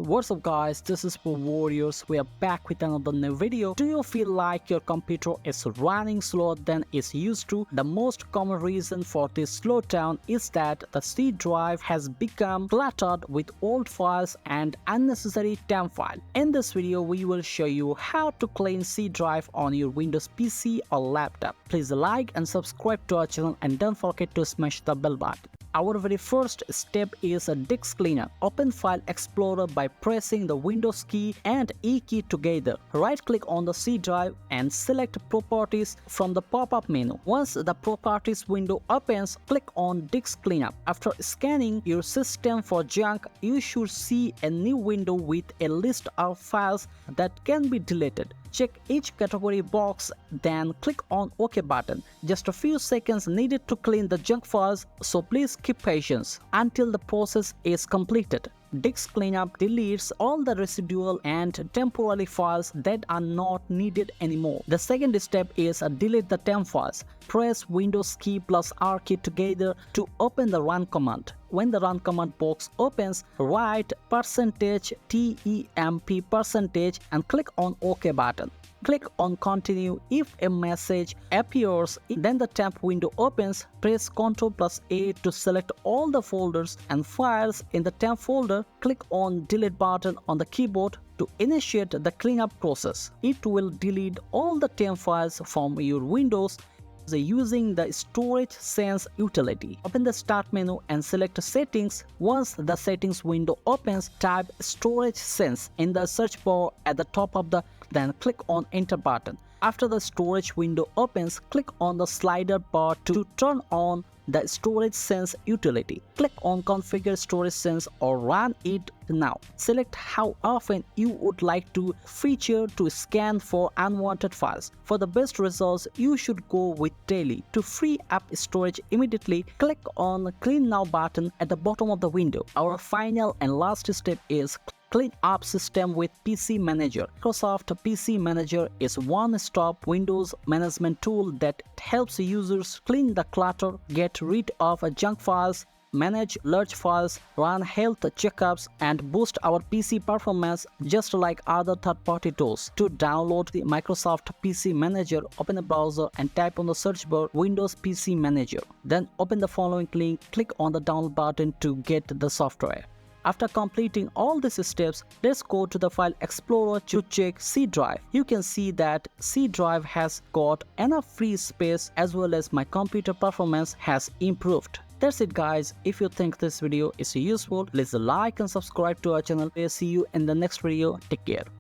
What's up guys, this is Pro Warriors. We are back with another new video. Do you feel like your computer is running slower than it's used to? The most common reason for this slowdown is that the C drive has become cluttered with old files and unnecessary temp file. In this video, we will show you how to clean C drive on your Windows PC or laptop. Please like and subscribe to our channel and don't forget to smash the bell button. Our very first step is a disk cleaner. Open File Explorer by pressing the Windows key and E key together. Right click on the C drive and select Properties from the pop-up menu. Once the Properties window opens, click on Disk Cleanup. After scanning your system for junk, you should see a new window with a list of files that can be deleted. Check each category box, then click on OK button. Just a few seconds needed to clean the junk files, so please keep patience until the process is completed. Disk Cleanup deletes all the residual and temporary files that are not needed anymore. The second step is delete the temp files. Press Windows key plus R key together to open the Run command. When the Run command box opens, write %temp% and click on OK button. Click on Continue. If a message appears, then the temp window opens. Press Ctrl plus A to select all the folders and files in the temp folder. Click on Delete button on the keyboard to initiate the cleanup process. It will delete all the temp files from your Windows using the Storage Sense utility. Open the Start menu and select Settings. Once the Settings window opens, type Storage Sense in the search bar at the top of then click on Enter button. After the storage window opens, click on the slider bar to turn on the Storage Sense utility. Click on Configure Storage Sense or run it now. Select how often you would like to feature to scan for unwanted files. For the best results, you should go with daily. To free up storage immediately, click on Clean Now button at the bottom of the window. Our final and last step is Clean Up System with PC Manager. Microsoft PC Manager is a one-stop Windows management tool that helps users clean the clutter, get rid of junk files, manage large files, run health checkups, and boost our PC performance just like other third-party tools. To download the Microsoft PC Manager, open a browser and type on the search bar Windows PC Manager. Then open the following link, click on the download button to get the software. After completing all these steps, let's go to the File Explorer to check C drive. You can see that C drive has got enough free space as well as my computer performance has improved. That's it guys. If you think this video is useful, please like and subscribe to our channel. See you in the next video. Take care.